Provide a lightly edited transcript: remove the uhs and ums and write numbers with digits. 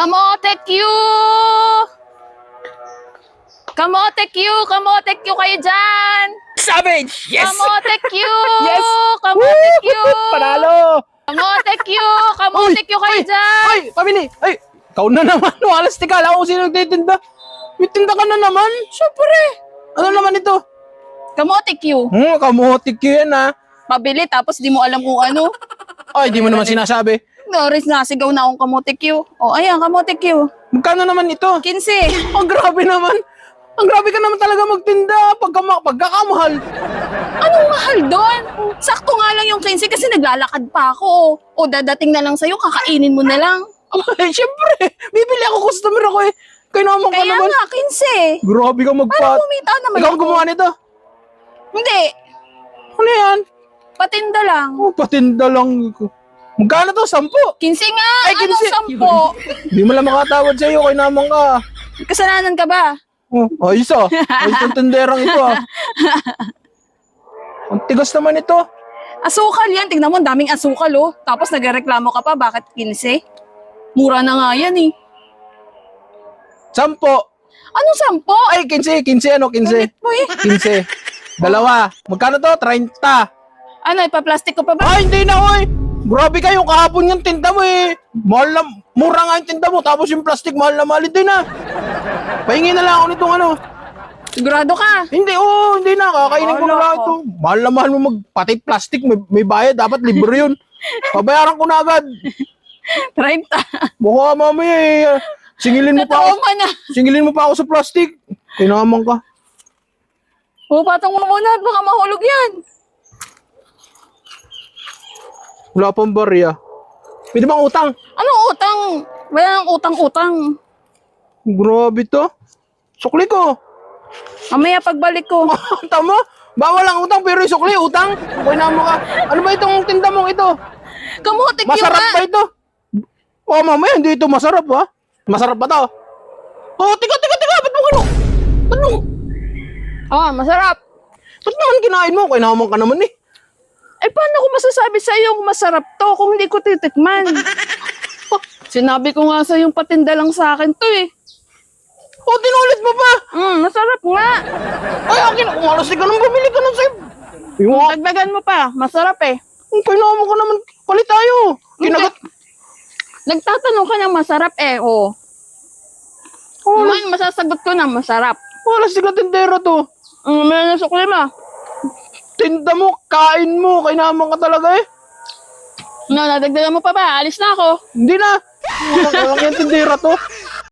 Kamote Q! Kamote Q! Kamote Q kayo dyan! Savage! Yes! Kamote Q! Yes! Kamote Q! Panalo! Kamote Q! Kamote Q kayo dyan! Ay! Pamili! Ay! Ikaw na naman! Walas tikala kung sino nagtitinda. May tinda ka na naman. Siyempre! Ano naman ito? Kamote Q! Kamotik yan ah. Pabili tapos di mo alam kung ano. Ay, di mo naman sinasabi. Doris, nasigaw na akong kamote Q. O, ayan, kamote Q. Magkano naman ito? 15. Ang grabe naman. Ang grabe ka naman talaga magtinda. Pagkakamahal. Anong mahal doon? Sakto nga lang yung 15 kasi naglalakad pa ako. O, dadating na lang sa'yo, kakainin mo na lang. Ay, siyempre. Bibili ako, customer ako eh. Kaya naman ka Kaya naman. nga, 15. Grabe ka Para magpat. kumita naman Ikaw ang ako. gumawa nito. Hindi, Ano yan? patinda lang. Oh, patinda lang. Magkano to? 10? 15 nga, Ay, 15. anong 10? Di mo lang makatawad sa'yo. Kaya naman ka. Kasalanan ka ba? Oh, ayos ah. Ayos yung tinderang ito ah. Ang tigas naman ito. Asukal yan, tingnan mo, ang daming asukal oh. Tapos nagreklamo ka pa, bakit 15? Mura na nga yan eh. 10. Anong 10? Ay, 15. 15 ano? 15. Kulit mo eh. 15. Dalawa. Magkano to? 30. Ano, ipaplastic ko pa ba? Ay, hindi na, oy. Grabe kayo. Kahapon yung tinda mo eh. Mahal na, mura nga yung tinda mo. Tapos yung plastic, mahal na mahal din na. Pahingi na lang ako nitong ano. Sigurado ka? Hindi, hindi na. Kakainin ko na lang ito. Mahal na mahal mo pati plastic. May bayad. Dapat libre yun. Pabayaran ko na agad. 30. Baka mamaya eh. Singilin mo pa ako. Natrauma na. Singilin mo pa ako sa plastic. Kinaman ka. Patong mo muna at baka mahulog yan. Wala pang barya. Pwede bang utang? Anong utang? Wala nang utang-utang. Grabe to. Sukli ko. Mamaya pagbalik ko. Tama? Bawal ang utang pero yung sukli, utang. Kinaman ka. Ano ba itong tinda mong ito? Kamote Q Masarap nga. ba ito? Oh, mamaya hindi ito masarap ha? Masarap ba to? Oh, tika. Ba't mo ano? Ba't mo? Oh, masarap. Ba't naman kinain mo? Kinaman ka naman eh. Eh, paano ko masasabi sa iyo kung masarap to kung hindi ko titikman? Sinabi ko nga sa yung patinda lang sa akin to eh. Oh, tinulit mo pa. Masarap nga. Ay, akin, umalas ka nang bumili ka ng save. Yung Dagdagan mo pa, masarap eh. kinaman ka naman. Palit tayo. Kinagat. Nagtatanong ka ng masarap eh, oh. Ngayon, masasagot ko na masarap. Malas ka tindera to. Meron na sukli mo. Tinda mo, kain mo. Kinaman ka talaga eh. No, nadagdagan mo pa ba? Alis na ako. Hindi na. Walang yan tindera to.